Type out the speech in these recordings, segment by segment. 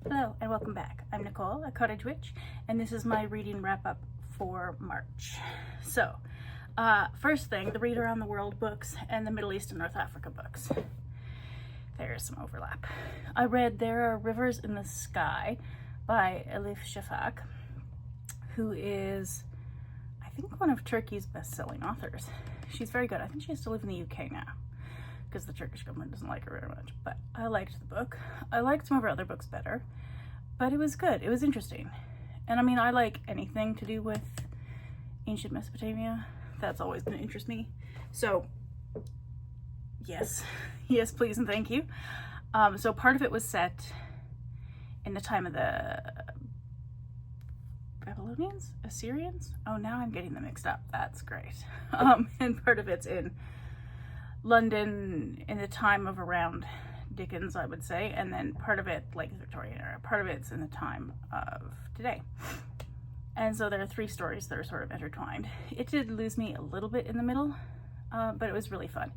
Hello and welcome back. I'm Nicole, a cottage witch, and this is my reading wrap-up for March. So, first thing, the Read Around the World books and the Middle East and North Africa books. There's some overlap. I read There Are Rivers in the Sky by Elif Shafak, who is, I think, one of Turkey's best-selling authors. She's very good. I think she has to live in the UK now, because the Turkish government doesn't like her very much. But I liked the book. I liked some of her other books better, but it was good. It was interesting. And I mean, I like anything to do with ancient Mesopotamia. That's always going to interest me. So, yes. Yes, please and thank you. So part of it was set in the time of the Babylonians? Assyrians? Oh, now I'm getting them mixed up. That's great. And part of it's in London in the time of around Dickens, I would say, and then part of it, like the Victorian era, part of it's in the time of today. And so there are three stories that are sort of intertwined. It did lose me a little bit in the middle, but it was really fun.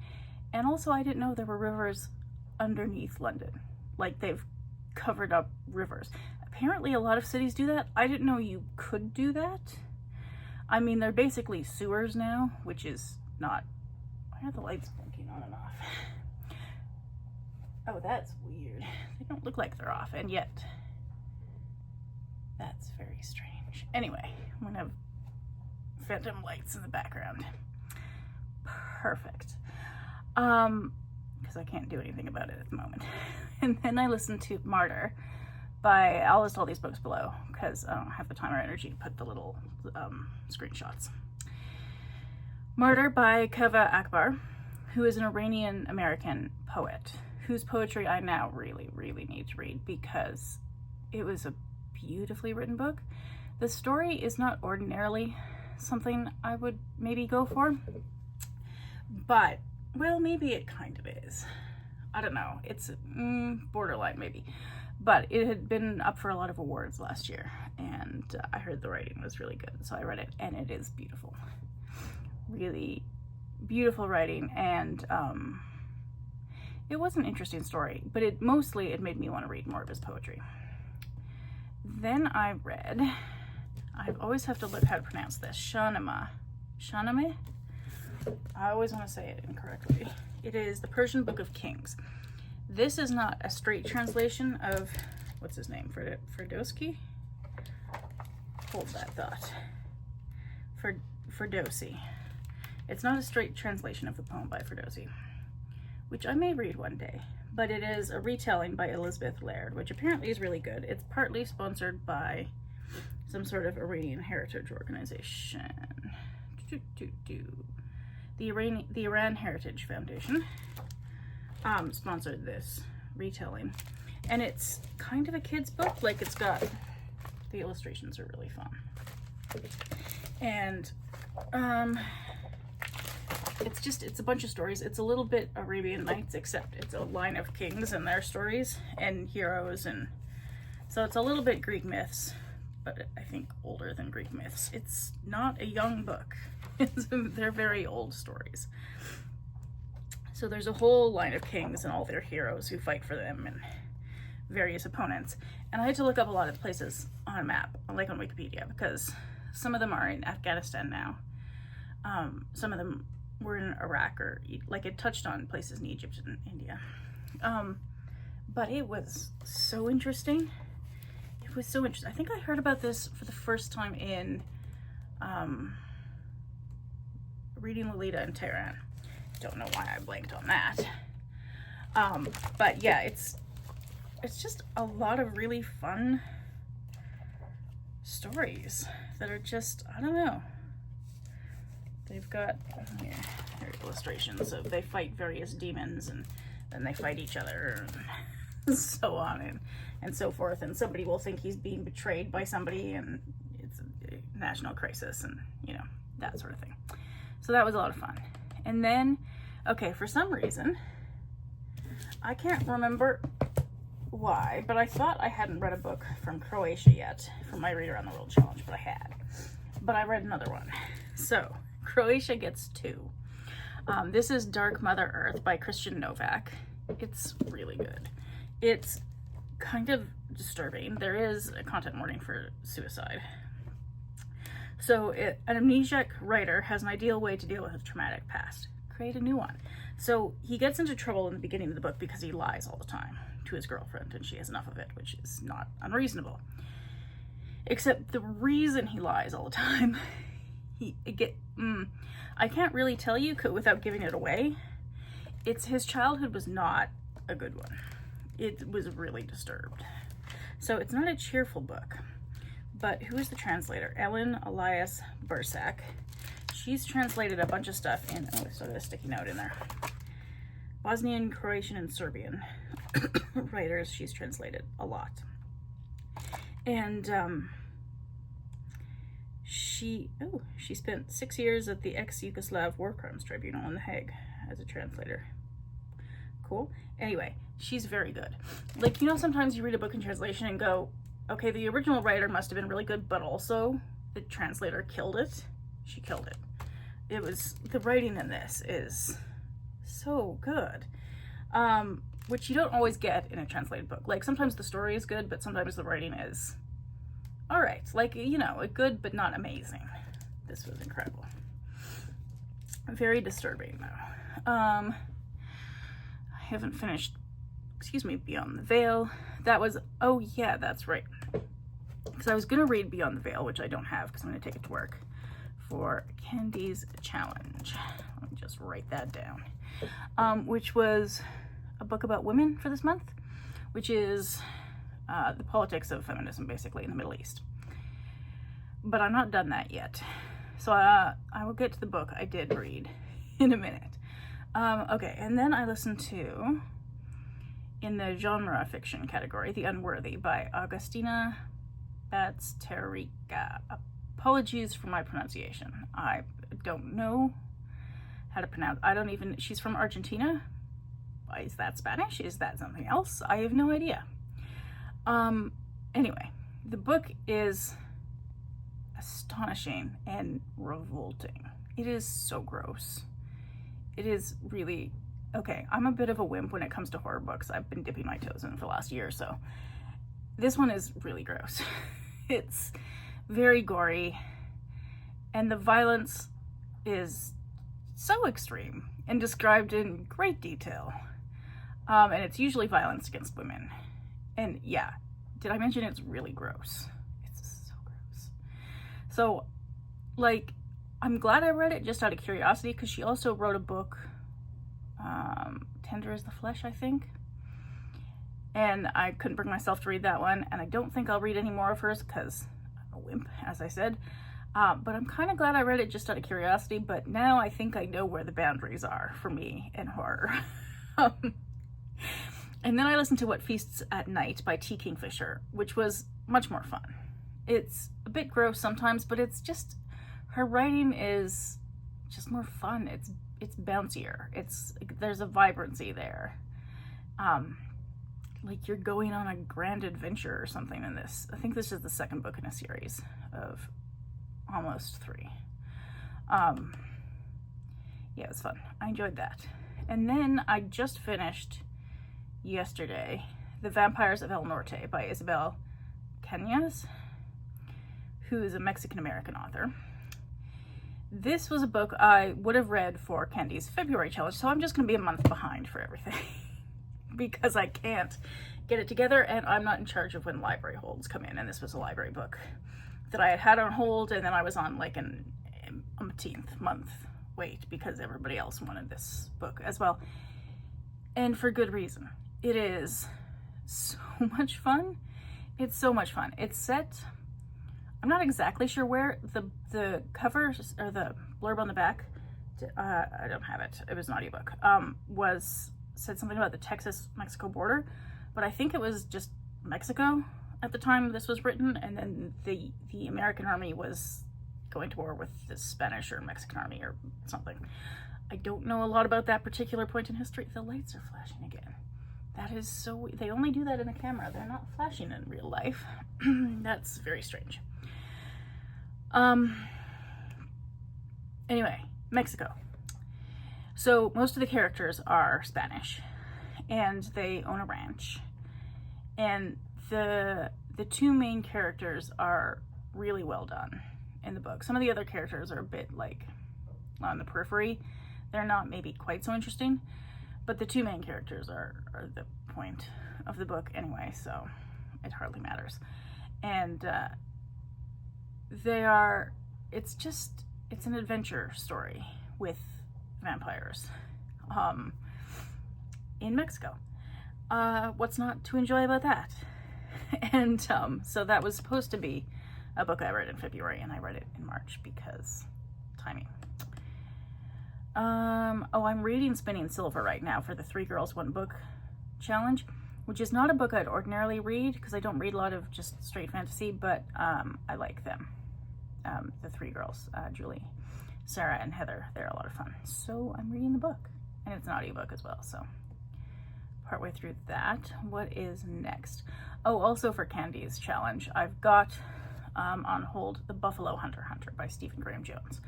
And also, I didn't know there were rivers underneath London. Like, they've covered up rivers. Apparently, a lot of cities do that. I didn't know you could do that. I mean, they're basically sewers now, which is not... Why are the lights blinking on and off? Oh, that's weird. They don't look like they're off, and yet that's very strange. Anyway, I'm gonna have phantom lights in the background. Perfect. Because I can't do anything about it at the moment. And then I listened to Martyr by, I'll list all these books below because I don't have the time or energy to put the little screenshots. Martyr by Kaveh Akbar, who is an Iranian-American poet, whose poetry I now really, really need to read because it was a beautifully written book. The story is not ordinarily something I would maybe go for, but, well, maybe it kind of is. I don't know. It's borderline maybe, but it had been up for a lot of awards last year, and I heard the writing was really good, so I read it, and it is beautiful. Really beautiful writing, and it was an interesting story, but it made me want to read more of his poetry. Then I read, I always have to look how to pronounce this, Shahnameh? I always want to say it incorrectly. It is the Persian Book of Kings. This is not a straight translation of, what's his name, Ferdowsi? Hold that thought. Ferdowsi. It's not a straight translation of the poem by Ferdowsi, which I may read one day, but it is a retelling by Elizabeth Laird, which apparently is really good. It's partly sponsored by some sort of Iranian heritage organization. The Iran Heritage Foundation sponsored this retelling, and it's kind of a kid's book. Like, it's got, the illustrations are really fun, and it's a bunch of stories. It's a little bit Arabian Nights, except it's a line of kings and their stories and heroes, and so it's a little bit Greek myths, but I think older than Greek myths. It's not a young book. They're very old stories. So there's a whole line of kings and all their heroes who fight for them and various opponents. And I had to look up a lot of places on a map, like on Wikipedia, because some of them are in Afghanistan now. Some of them were in Iraq, or like it touched on places in Egypt and India. But it was so interesting. It was so interesting. I think I heard about this for the first time in reading Leila in Tehran. Don't know why I blanked on that. But yeah, it's just a lot of really fun stories that are just, I don't know. They've got here are illustrations of they fight various demons, and then they fight each other, and so on and so forth. And somebody will think he's being betrayed by somebody, and it's a national crisis, and you know, that sort of thing. So that was a lot of fun. And then, okay, for some reason, I can't remember why, but I thought I hadn't read a book from Croatia yet for my Read Around the World challenge, but I had. But I read another one. So, Croatia gets two. This is Dark Mother Earth by Kristian Novak. It's really good. It's kind of disturbing. There is a content warning for suicide. So an amnesiac writer has an ideal way to deal with a traumatic past. Create a new one. So he gets into trouble in the beginning of the book because he lies all the time to his girlfriend, and she has enough of it, which is not unreasonable. Except the reason he lies all the time, I can't really tell you without giving it away. It's his childhood was not a good one. It was really disturbed. So it's not a cheerful book. But who is the translator? Ellen Elias Bursak. She's translated a bunch of stuff in, oh, so there's a sticky note in there. Bosnian, Croatian, and Serbian writers she's translated a lot. And she spent 6 years at the ex-Yugoslav War Crimes Tribunal in The Hague as a translator. Cool. Anyway, she's very good. Like, you know, sometimes you read a book in translation and go, okay, the original writer must have been really good, but also the translator killed it. She killed it. The writing in this is so good, which you don't always get in a translated book. Like, sometimes the story is good, but sometimes the writing is all right. Like, you know, good, but not amazing. This was incredible. Very disturbing, though. I haven't finished, Beyond the Veil. That was, oh yeah, that's right. Because I was going to read Beyond the Veil, which I don't have because I'm going to take it to work for Candy's challenge. Let me just write that down. Which was a book about women for this month, which is the politics of feminism, basically, in the Middle East. But I'm not done that yet. So I will get to the book I did read in a minute. Okay, and then I listened to, in the genre fiction category, The Unworthy by Agustina Bazterrica. Apologies for my pronunciation. I don't know how to pronounce. She's from Argentina. Is that Spanish? Is that something else? I have no idea. Anyway, the book is astonishing and revolting. It is so gross. It is really, okay, I'm a bit of a wimp when it comes to horror books. I've been dipping my toes in it for the last year or so. This one is really gross. It's very gory, and the violence is so extreme and described in great detail. And it's usually violence against women. And yeah, did I mention it's really gross? It's so gross. So, like, I'm glad I read it just out of curiosity, because she also wrote a book, Tender as the Flesh, I think. And I couldn't bring myself to read that one, and I don't think I'll read any more of hers because I'm a wimp, as I said. But I'm kind of glad I read it just out of curiosity, but now I think I know where the boundaries are for me in horror. And then I listened to What Feasts at Night by T. Kingfisher, which was much more fun. It's a bit gross sometimes, but it's just, her writing is just more fun. It's bouncier. There's a vibrancy there. Like you're going on a grand adventure or something in this. I think this is the second book in a series of almost 3. Yeah, it was fun. I enjoyed that. And then I just finished yesterday The Vampires of El Norte by Isabel Cañas, who is a Mexican-American author. This was a book I would have read for Candy's February challenge, so I'm just going to be a month behind for everything because I can't get it together, and I'm not in charge of when library holds come in, and this was a library book that I had on hold, and then I was on like an umpteenth month wait because everybody else wanted this book as well, and for good reason. It is so much fun. It's so much fun. It's set, I'm not exactly sure where. The cover or the blurb on the back, I don't have it. It was an audiobook. Said something about the Texas-Mexico border, but I think it was just Mexico at the time this was written, and then the American army was going to war with the Spanish or Mexican army or something. I don't know a lot about that particular point in history. The lights are flashing again. That is so, they only do that in a camera. They're not flashing in real life. That's very strange. Anyway, Mexico. So most of the characters are Spanish, and they own a ranch, And the two main characters are really well done in the book. Some of the other characters are a bit like on the periphery. They're not maybe quite so interesting, but the two main characters are the point of the book anyway, so it hardly matters. And it's an adventure story with vampires in Mexico. What's not to enjoy about that? And so that was supposed to be a book I read in February, and I read it in March because timing. I'm reading Spinning Silver right now for the 3 Girls 1 Book challenge, which is not a book I'd ordinarily read because I don't read a lot of just straight fantasy, but I like them. The 3 girls, Julie, Sarah, and Heather, they're a lot of fun. So I'm reading the book, and it's an audiobook as well, so partway through that. What is next? Oh, also for Candy's challenge, I've got on hold The Buffalo Hunter by Stephen Graham Jones,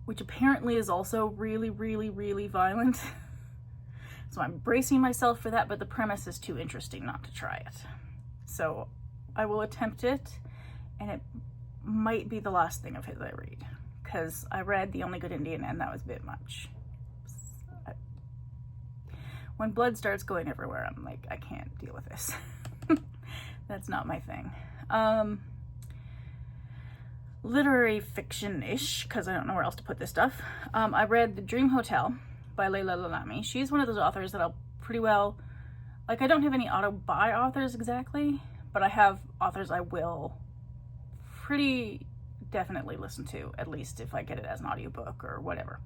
which apparently is also really, really, really violent. So I'm bracing myself for that, but the premise is too interesting not to try it. So I will attempt it, and it might be the last thing of his I read, because I read The Only Good Indian, and that was a bit much. When blood starts going everywhere, I'm like, I can't deal with this. That's not my thing. Literary fiction-ish, because I don't know where else to put this stuff. I read The Dream Hotel by Leila Lalami. She's one of those authors that I'll pretty well, like, I don't have any auto-buy authors exactly, but I have authors I will pretty definitely listen to, at least if I get it as an audiobook or whatever.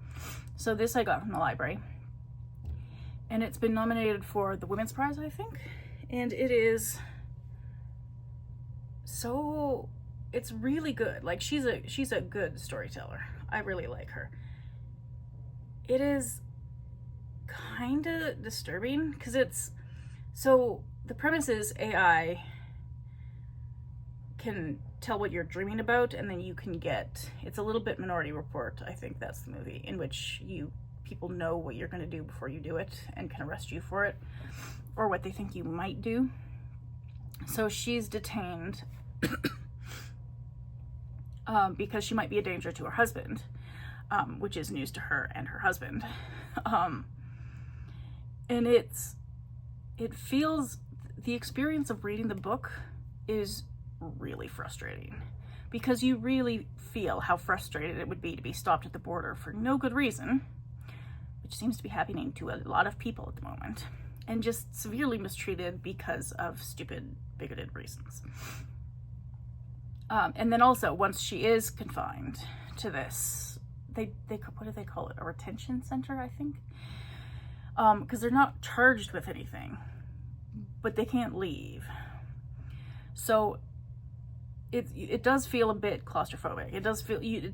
So this I got from the library, and it's been nominated for the Women's Prize, I think, and it is so, it's really good. Like, she's a good storyteller. I really like her. It is kind of disturbing because so the premise is AI can tell what you're dreaming about, and then you can it's a little bit Minority Report, I think that's the movie, in which people know what you're going to do before you do it and can arrest you for it, or what they think you might do. So she's detained because she might be a danger to her husband, which is news to her and her husband. And the experience of reading the book is really frustrating, because you really feel how frustrated it would be to be stopped at the border for no good reason, which seems to be happening to a lot of people at the moment, and just severely mistreated because of stupid, bigoted reasons. And then also, once she is confined to this, what do they call it? A retention center, I think? Because they're not charged with anything, but they can't leave. So it does feel a bit claustrophobic. It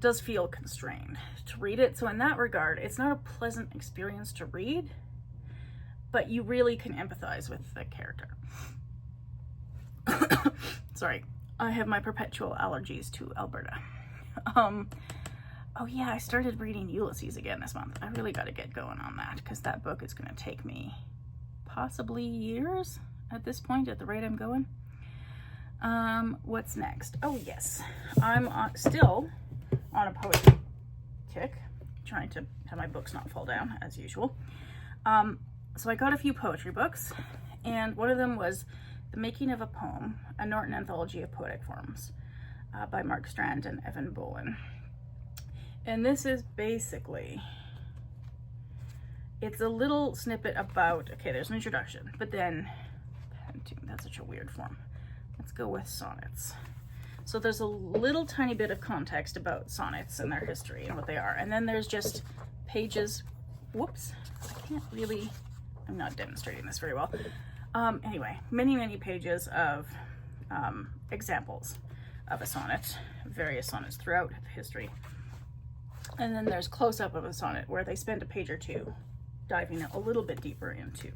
does feel constrained to read it. So in that regard, it's not a pleasant experience to read, but you really can empathize with the character. Sorry, I have my perpetual allergies to Alberta. Oh yeah, I started reading Ulysses again this month. I really got to get going on that, because that book is going to take me possibly years at this point, at the rate I'm going. What's next? Oh yes, I'm still on a poetry kick, trying to have my books not fall down as usual. So I got a few poetry books, and one of them was The Making of a Poem, a Norton Anthology of Poetic Forms, by Mark Strand and Eavan Boland. And this is basically, it's a little snippet about, okay, there's an introduction, but then, that's such a weird form. Let's go with sonnets. So there's a little tiny bit of context about sonnets and their history and what they are. And then there's just pages, whoops, I'm not demonstrating this very well. Anyway, many pages of examples of a sonnet, various sonnets throughout history. And then there's close-up of a sonnet where they spend a page or two diving a little bit deeper into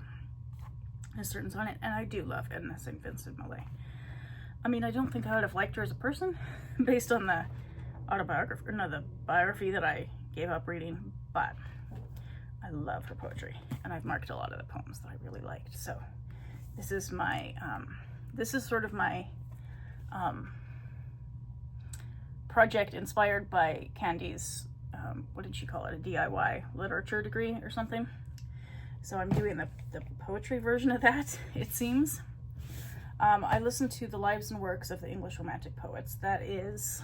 a certain sonnet. And I do love Edna St. Vincent Millay. I mean, I don't think I would have liked her as a person based on the the biography that I gave up reading, but I love her poetry, and I've marked a lot of the poems that I really liked. So this is my, this is sort of my project inspired by Candy's, what did she call it, a DIY literature degree or something. So I'm doing the poetry version of that, it seems. I listened to The Lives and Works of the English Romantic Poets. That is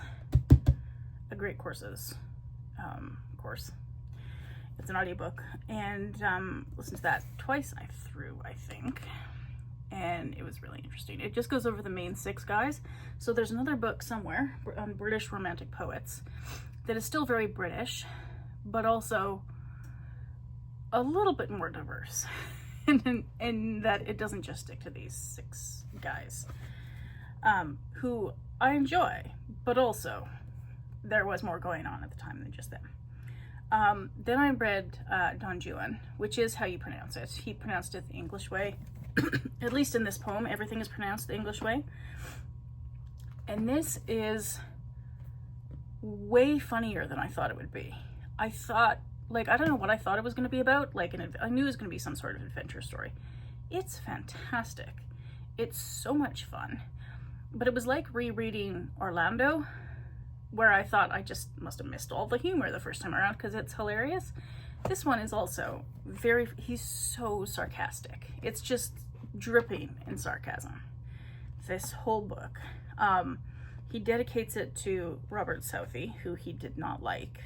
a great course. It's an audiobook, and listened to that twice through, I think, and it was really interesting. It just goes over the main 6 guys. So there's another book somewhere on British romantic poets that is still very British, but also a little bit more diverse in that it doesn't just stick to these 6 guys who I enjoy, but also there was more going on at the time than just them. Then I read Don Juan, which is how you pronounce it. He pronounced it the English way. At least in this poem, everything is pronounced the English way. And this is way funnier than I thought it would be. I thought, like, I don't know what I thought it was going to be about. Like, I knew it was going to be some sort of adventure story. It's fantastic. It's so much fun. But it was like rereading Orlando, where I thought I just must have missed all the humor the first time around because it's hilarious. This one is also he's so sarcastic. It's just dripping in sarcasm, this whole book. He dedicates it to Robert Southey, who he did not like.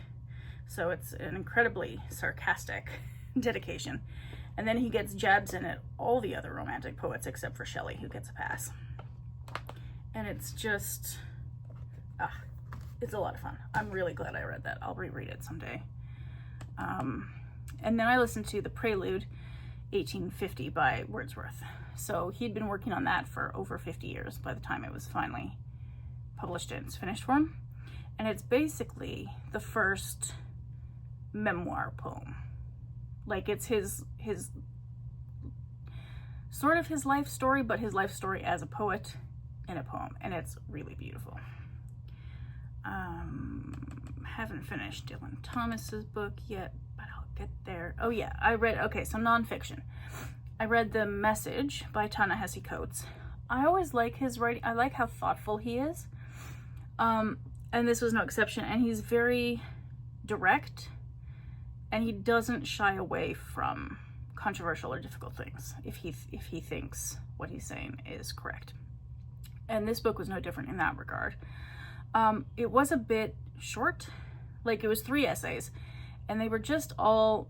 So it's an incredibly sarcastic dedication. And then he gets jabs in at all the other romantic poets except for Shelley, who gets a pass. And it's just, it's a lot of fun. I'm really glad I read that. I'll reread it someday. And then I listened to The Prelude, 1850 by Wordsworth. So he'd been working on that for over 50 years by the time it was finally published and it's finished for him. And it's basically the first memoir poem. Like, it's his sort of his life story, but his life story as a poet in a poem. And it's really beautiful. Haven't finished Dylan Thomas's book yet, but I'll get there. Oh yeah, so nonfiction. I read The Message by Ta-Nehisi Coates. I always like his writing. I like how thoughtful he is. And this was no exception. And he's very direct, and he doesn't shy away from controversial or difficult things if he thinks what he's saying is correct. And this book was no different in that regard. It was a bit short. Like, it was 3 essays, and they were just all,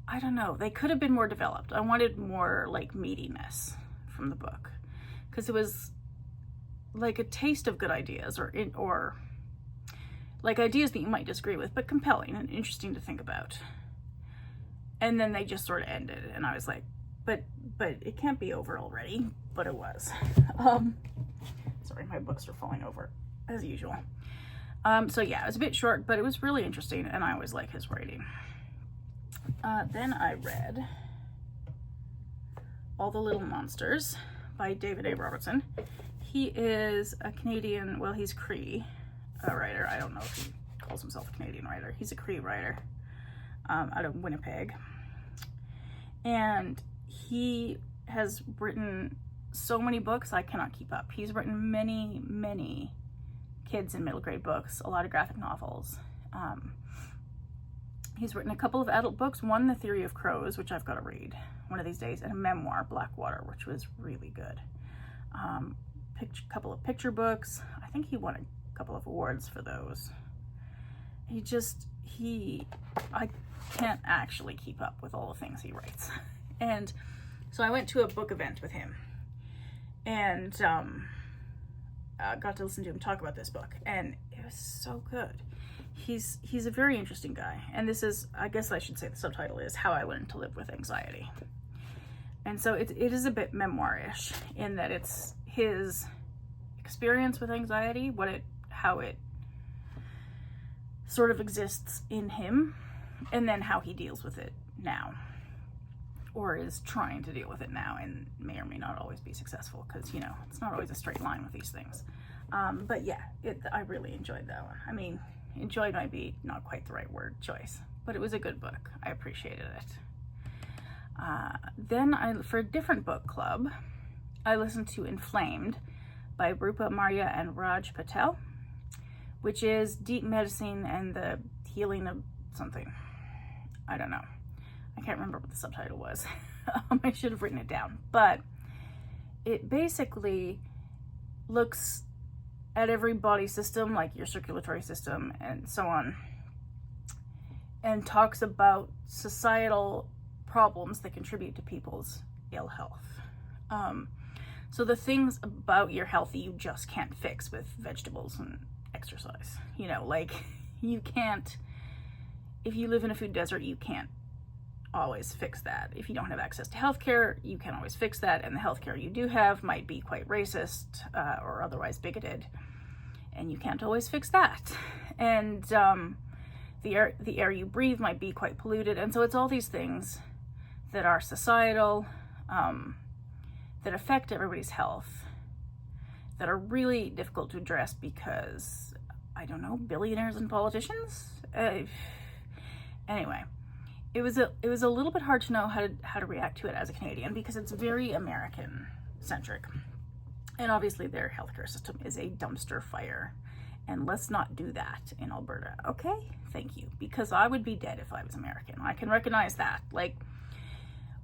I don't know, they could have been more developed. I wanted more, like, meatiness from the book, because it was like a taste of good ideas, or like ideas that you might disagree with, but compelling and interesting to think about. And then they just sort of ended, and I was like, but it can't be over already. But it was. Sorry, my books are falling over as usual. So yeah, it was a bit short, but it was really interesting, and I always like his writing. Then I read All the Little Monsters by David A. Robertson. He is a Canadian, well, he's Cree writer. I don't know if he calls himself a Canadian writer. He's a Cree writer out of Winnipeg. And he has written so many books, I cannot keep up. He's written many, many kids and middle grade books, a lot of graphic novels. He's written a couple of adult books, one, The Theory of Crows, which I've got to read one of these days, and a memoir, Blackwater, which was really good. Couple of picture books. I think he won a couple of awards for those. I can't actually keep up with all the things he writes. And so I went to a book event with him, and got to listen to him talk about this book, and it was so good. He's a very interesting guy, and this is, I guess I should say the subtitle is How I Learned to Live with Anxiety. And so it is a bit memoir-ish in that it's his experience with anxiety, how it sort of exists in him, and then how he deals with it now, or is trying to deal with it now, and may or may not always be successful, because, you know, it's not always a straight line with these things. But yeah, I really enjoyed that one. I mean, enjoyed might be not quite the right word choice, but it was a good book. I appreciated it. Then for a different book club, I listened to Inflamed by Rupa Marya and Raj Patel, which is deep medicine and the healing of something. I don't know. I can't remember what the subtitle was. I should have written it down. But it basically looks at every body system, like your circulatory system and so on, and talks about societal problems that contribute to people's ill health. So the things about your health that you just can't fix with vegetables and exercise. You know, like you can't, if you live in a food desert, you can't always fix that. If you don't have access to healthcare, you can't always fix that, and the healthcare you do have might be quite racist or otherwise bigoted, and you can't always fix that. And the air you breathe might be quite polluted, and so it's all these things that are societal, that affect everybody's health, that are really difficult to address because, I don't know, billionaires and politicians? Anyway, it was a little bit hard to know how to react to it as a Canadian because it's very American-centric. And obviously their healthcare system is a dumpster fire. And let's not do that in Alberta, okay? Thank you. Because I would be dead if I was American. I can recognize that. Like,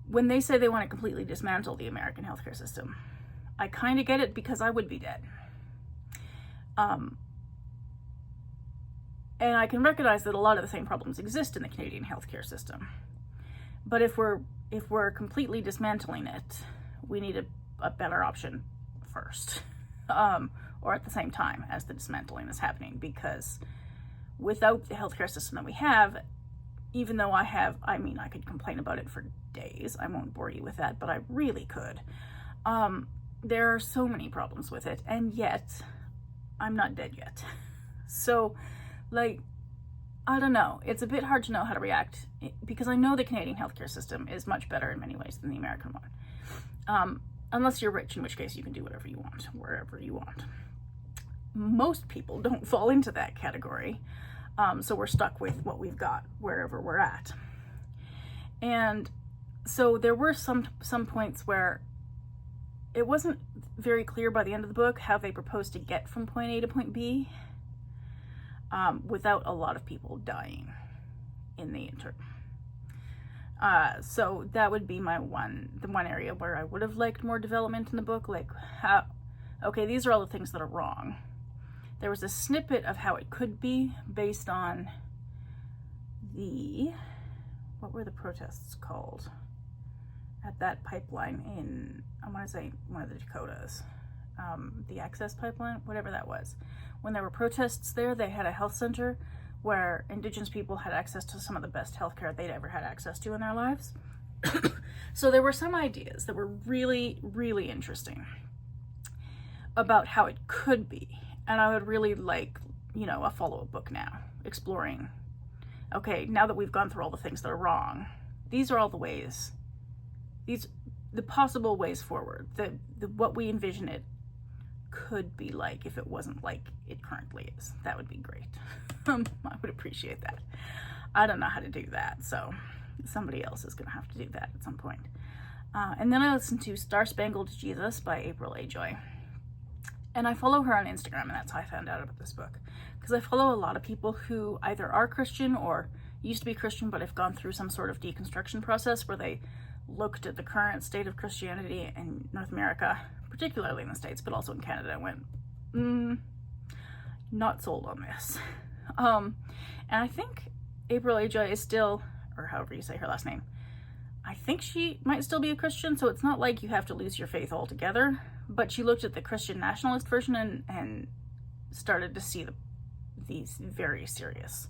when they say they want to completely dismantle the American healthcare system, I kind of get it because I would be dead. And I can recognize that a lot of the same problems exist in the Canadian healthcare system. But if we're completely dismantling it, we need a better option first. Or at the same time as the dismantling is happening, because without the healthcare system that we have, even though I could complain about it for days. I won't bore you with that, but I really could. There are so many problems with it, and yet I'm not dead yet. So, like, I don't know. It's a bit hard to know how to react because I know the Canadian healthcare system is much better in many ways than the American one. Unless you're rich, in which case you can do whatever you want, wherever you want. Most people don't fall into that category. So we're stuck with what we've got wherever we're at. And so there were some points where it wasn't very clear by the end of the book how they proposed to get from point A to point B without a lot of people dying in the interim. So that would be the one area where I would have liked more development in the book, like okay, these are all the things that are wrong. There was a snippet of how it could be based on what were the protests called at that pipeline in, I want to say one of the Dakotas, the access pipeline, whatever that was. When there were protests there, they had a health center where Indigenous people had access to some of the best healthcare they'd ever had access to in their lives. So there were some ideas that were really, really interesting about how it could be. And I would really like, a follow-up book now, exploring, okay, now that we've gone through all the things that are wrong, these are all the ways, the possible ways forward, what we envision it could be like if it wasn't like it currently is. That would be great. I would appreciate that. I don't know how to do that, so somebody else is going to have to do that at some point. And then I listened to Star-Spangled Jesus by April A. Joy. And I follow her on Instagram, and that's how I found out about this book. Because I follow a lot of people who either are Christian or used to be Christian, but have gone through some sort of deconstruction process where they looked at the current state of Christianity in North America, particularly in the States, but also in Canada, and went, not sold on this. And I think April A. Joy is still, or however you say her last name, I think she might still be a Christian, so it's not like you have to lose your faith altogether. But she looked at the Christian nationalist version and started to see these very serious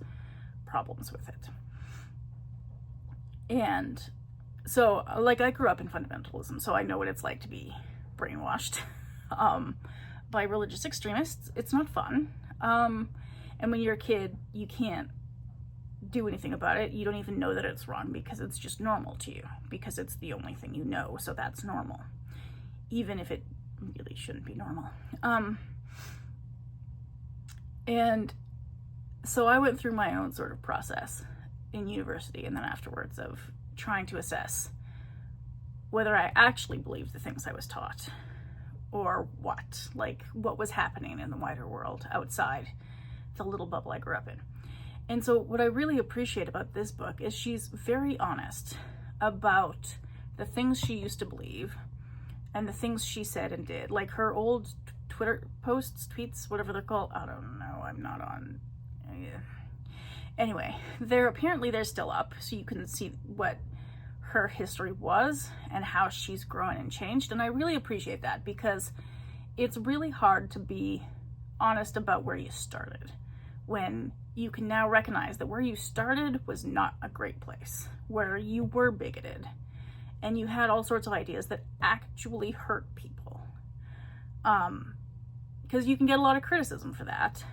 problems with it. And so, like, I grew up in fundamentalism, so I know what it's like to be brainwashed by religious extremists. It's not fun. And when you're a kid, you can't do anything about it. You don't then know that it's wrong because it's just normal to you, because it's the only thing you know, so that's normal, even if it really shouldn't be normal. And so I went through my own sort of process in university and then afterwards of trying to assess whether I actually believed the things I was taught or what? Like, what was happening in the wider world outside the little bubble I grew up in? And so what I really appreciate about this book is she's very honest about the things she used to believe and the things she said and did. Like her old Twitter posts, tweets, whatever they're called. I don't know. I'm not on. Anyway, they're still up, so you can see what her history was and how she's grown and changed. And I really appreciate that, because it's really hard to be honest about where you started when you can now recognize that where you started was not a great place, where you were bigoted and you had all sorts of ideas that actually hurt people. Because you can get a lot of criticism for that,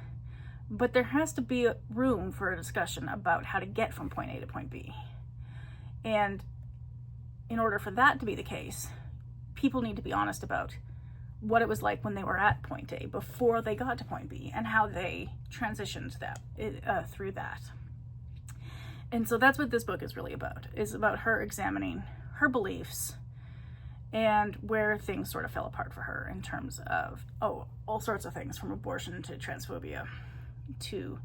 but there has to be room for a discussion about how to get from point A to point B. And in order for that to be the case, people need to be honest about what it was like when they were at point A before they got to point B, and how they transitioned through that. And so that's what this book is really about, is about her examining her beliefs and where things sort of fell apart for her in terms of, all sorts of things, from abortion to transphobia to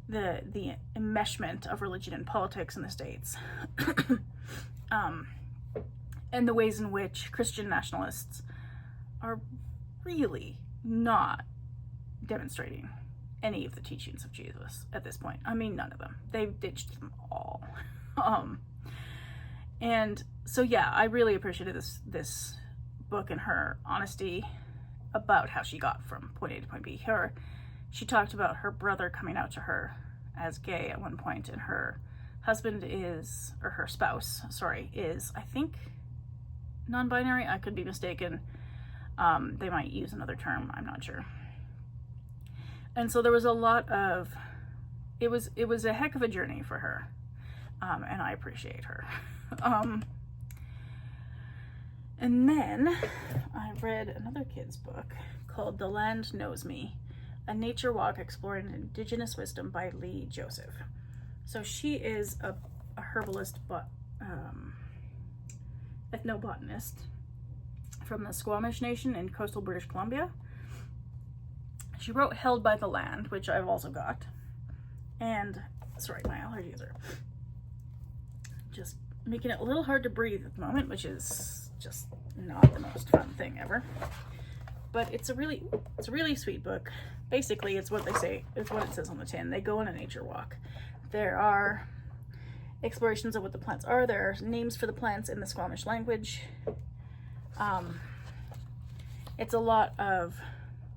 the enmeshment of religion and politics in the States. And the ways in which Christian nationalists are really not demonstrating any of the teachings of Jesus at this point. I mean, none of them. They've ditched them all. And so, yeah, I really appreciated this book and her honesty about how she got from point A to point B. She talked about her brother coming out to her as gay at one point, and her husband her spouse, is, I think, non-binary. I could be mistaken. They might use another term, I'm not sure. And so there was a lot of, it was a heck of a journey for her, and I appreciate her. And then I read another kid's book called The Land Knows Me, a nature walk exploring indigenous wisdom by Lee Joseph. So she is a herbalist, ethnobotanist from the Squamish Nation in coastal British Columbia. She wrote Held by the Land, which I've also got. And, sorry, my allergies are just making it a little hard to breathe at the moment, which is just not the most fun thing ever. But it's a really sweet book. Basically, it's what it says on the tin. They go on a nature walk. There are explorations of what the plants are. There are names for the plants in the Squamish language. It's a lot of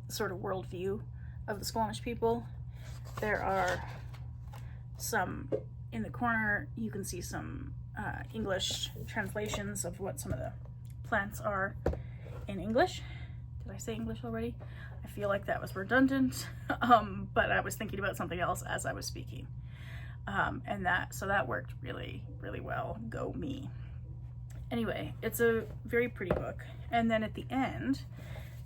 sort of worldview of the Squamish people. There are some, in the corner, you can see some English translations of what some of the plants are in English. Did I say English already? I feel like that was redundant, but I was thinking about something else as I was speaking. So that worked really, really well. Go me. Anyway, it's a very pretty book. And then at the end,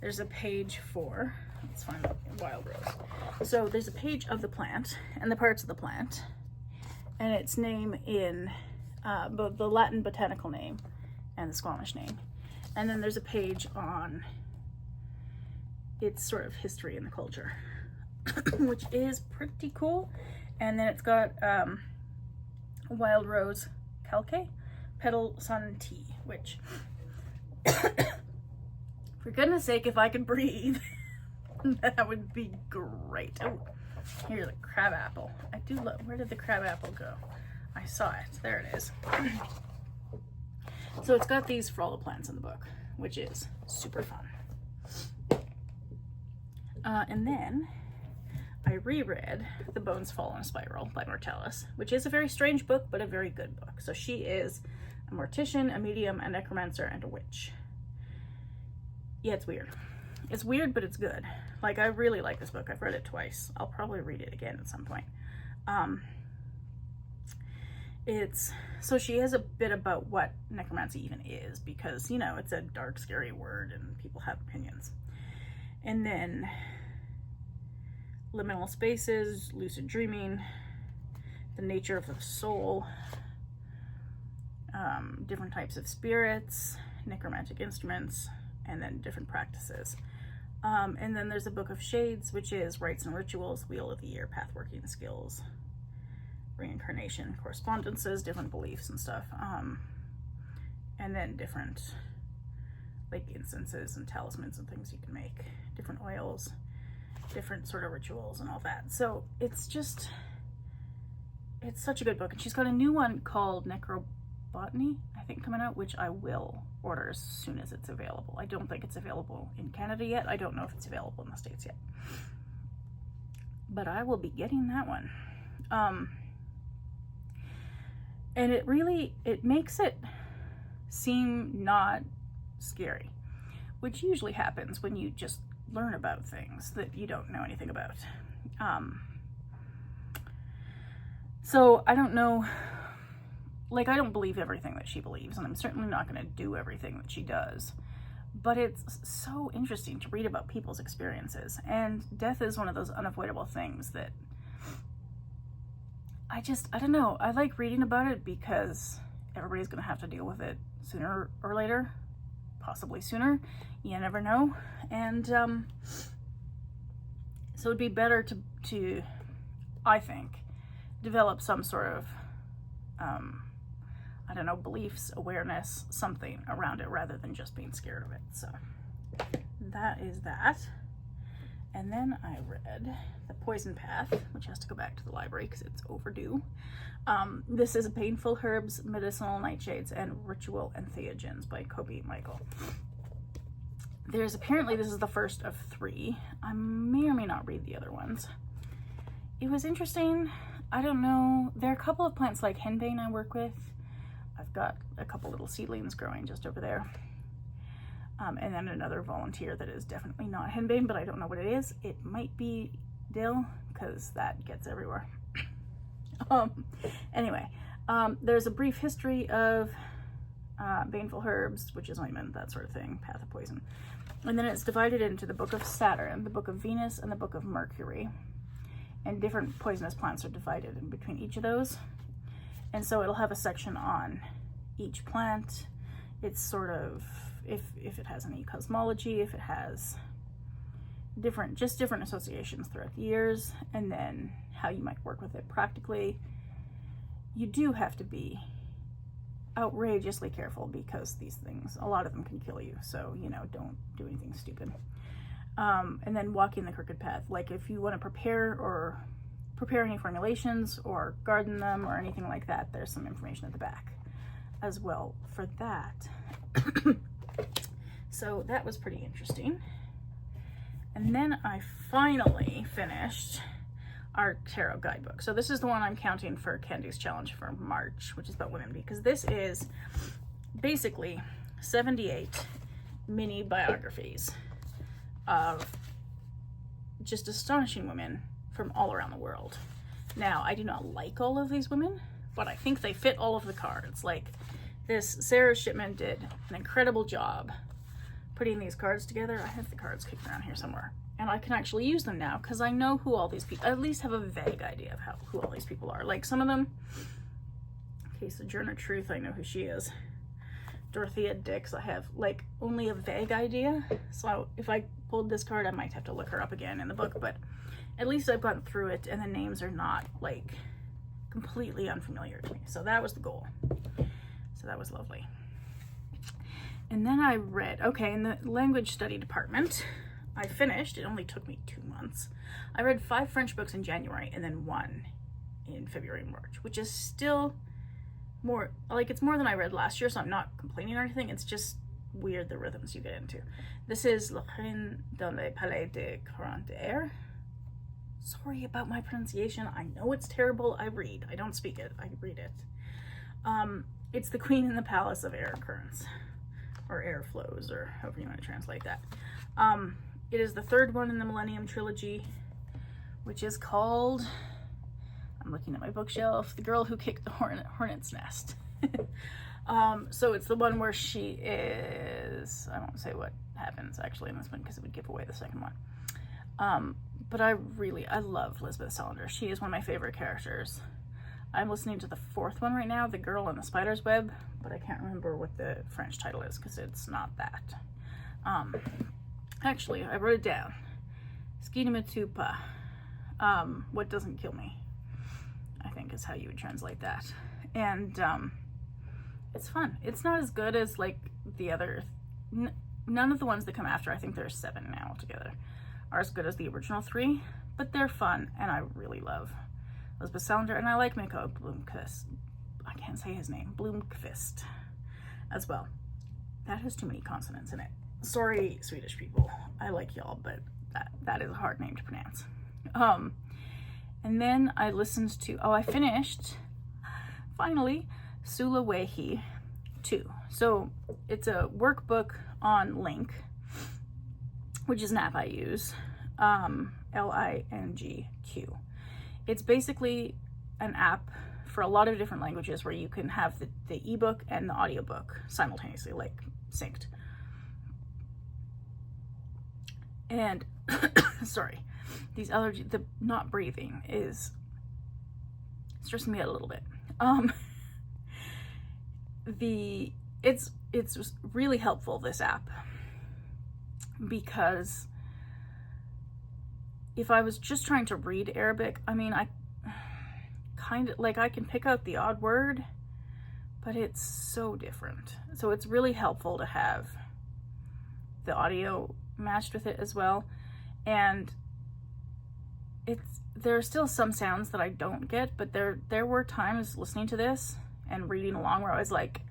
there's a page for, let's find the wild rose. So there's a page of the plant and the parts of the plant, and its name in both the Latin botanical name and the Squamish name. And then there's a page on its sort of history in the culture, which is pretty cool. And then it's got wild rose calque, petal sun tea, which, for goodness sake, if I could breathe, that would be great. Oh, here's a crab apple. I do love, where did the crab apple go? I saw it, there it is. So it's got these for all the plants in the book, which is super fun. And then I reread The Bones Fall in a Spiral by Mortalis, which is a very strange book, but a very good book. So she is a mortician, a medium, a necromancer, and a witch. Yeah, it's weird. It's weird, but it's good. Like, I really like this book. I've read it twice. I'll probably read it again at some point. So she has a bit about what necromancy even is, because, you know, it's a dark, scary word and people have opinions. And then liminal spaces, lucid dreaming, the nature of the soul, different types of spirits, necromantic instruments, and then different practices. And then there's a Book of Shades, which is Rites and Rituals, Wheel of the Year, Pathworking Skills, Reincarnation, Correspondences, different beliefs and stuff. And then different like incenses and talismans and things you can make, different oils, different sort of rituals and all that. So it's such a good book. And she's got a new one called Necrobotany, I think, coming out, which I will order as soon as it's available. I don't think it's available in Canada yet. I don't know if it's available in the States yet. But I will be getting that one. And it makes it seem not scary, which usually happens when you just learn about things that you don't know anything about. So I don't know, like, I don't believe everything that she believes, and I'm certainly not going to do everything that she does, but it's so interesting to read about people's experiences, and death is one of those unavoidable things that I don't know, I like reading about it because everybody's going to have to deal with it sooner or later, possibly sooner, you never know. And so it'd be better to I think, develop some sort of I don't know, beliefs, awareness, something around it rather than just being scared of it. So that is that. And then I read The Poison Path, which has to go back to the library because it's overdue. This is Painful Herbs, Medicinal Nightshades, and Ritual Entheogens by Kaveh Michael. There's apparently, this is the first of 3. I may or may not read the other ones. It was interesting. I don't know. There are a couple of plants like henbane I work with. I've got a couple little seedlings growing just over there. And then another volunteer that is definitely not henbane, but I don't know what it is. It might be dill, because that gets everywhere. Anyway, there's a brief history of baneful herbs, which is ointment, that sort of thing, path of poison. And then it's divided into the Book of Saturn, the Book of Venus, and the Book of Mercury. And different poisonous plants are divided in between each of those. And so it'll have a section on each plant. It's sort of, if it has any cosmology, if it has different associations throughout the years, and then how you might work with it practically. You do have to be outrageously careful because these things, a lot of them can kill you. So, you know, don't do anything stupid. And then walking the crooked path. Like if you want to prepare any formulations or garden them or anything like that, there's some information at the back as well for that. So that was pretty interesting. And then I finally finished our tarot guidebook. So this is the one I'm counting for Candy's challenge for March, which is about women, because this is basically 78 mini biographies of just astonishing women from all around the world. Now, I do not like all of these women, but I think they fit all of the cards. Like this Sarah Shipman did an incredible job putting these cards together. I have the cards kicking around here somewhere, and I can actually use them now because I know who all these people, at least have a vague idea of who all these people are. Like some of them, okay, Sojourner Truth, I know who she is. Dorothea Dix, I have like only a vague idea. So if I pulled this card, I might have to look her up again in the book, but at least I've gotten through it and the names are not like completely unfamiliar to me. So that was the goal. So that was lovely. And then I read, okay, in the language study department, I finished, it only took me 2 months. I read 5 French books in January and then 1 in February and March, which is still more, like it's more than I read last year, so I'm not complaining or anything. It's just weird the rhythms you get into. This is Le Reine dans le Palais de Corantier. Sorry about my pronunciation. I know it's terrible. I read. I don't speak it. I read it. It's the Queen in the Palace of Air Currents, or Air Flows, or however you want to translate that. It is the 3rd one in the Millennium Trilogy, which is called, I'm looking at my bookshelf, The Girl Who Kicked the Hornet's Nest. So it's the one where she is, I won't say what happens actually in this one because it would give away the second one. But I love Elizabeth Salander. She is one of my favorite characters. I'm listening to the 4th one right now, The Girl in the Spider's Web, but I can't remember what the French title is because it's not that. Actually, I wrote it down. Skinametupa. What doesn't kill me, I think is how you would translate that. And it's fun. It's not as good as like the other, none of the ones that come after, I think there's 7 now altogether, are as good as the original 3, but they're fun and I really love Elizabeth Laird, and I like Miko Blomqvist. I can't say his name. Blomqvist as well. That has too many consonants in it. Sorry, Swedish people. I like y'all, but that is a hard name to pronounce. And then I listened to, I finished, finally, Sulawesi 2. So it's a workbook on Link, which is an app I use, LINGQ. It's basically an app for a lot of different languages where you can have the ebook and the audiobook simultaneously, like synced. And sorry, these allergies, the not breathing is stressing me out a little bit. It's really helpful, this app, because if I was just trying to read Arabic, I mean, I kind of, like, I can pick out the odd word, but it's so different. So it's really helpful to have the audio matched with it as well. And there are still some sounds that I don't get, but there were times listening to this and reading along where I was like,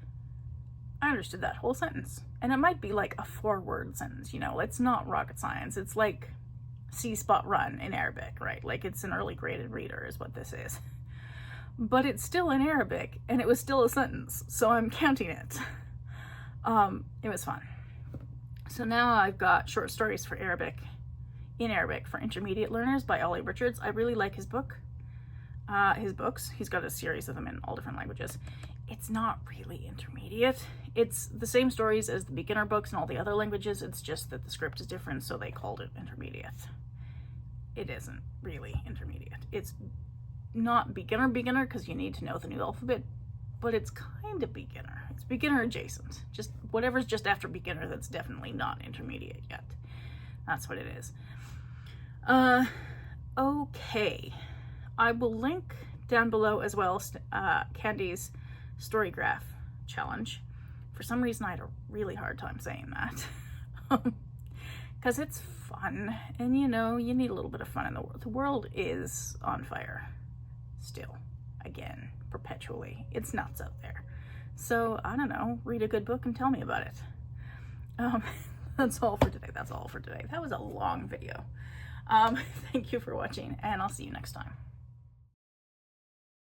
I understood that whole sentence. And it might be like a 4-word sentence, you know, it's not rocket science. It's like see spot run in Arabic, right? Like it's an early graded reader is what this is. But it's still in Arabic and it was still a sentence, so I'm counting it. It was fun. So now I've got short stories for Arabic, in Arabic for intermediate learners by Ollie Richards. I really like his books. He's got a series of them in all different languages. It's not really intermediate. It's the same stories as the beginner books in all the other languages. It's just that the script is different, so they called it intermediate. It isn't really intermediate. It's not beginner because you need to know the new alphabet, but it's kind of beginner. It's beginner adjacent. Just whatever's just after beginner that's definitely not intermediate yet. That's what it is. Okay. I will link down below as well Candy's story graph challenge. For some reason I had a really hard time saying that. Because it's fun, and you know, you need a little bit of fun in the world. The world is on fire still, again, perpetually. It's nuts out there. So I don't know, read a good book and tell me about it. That's all for today. That was a long video. Thank you for watching, and I'll see you next time.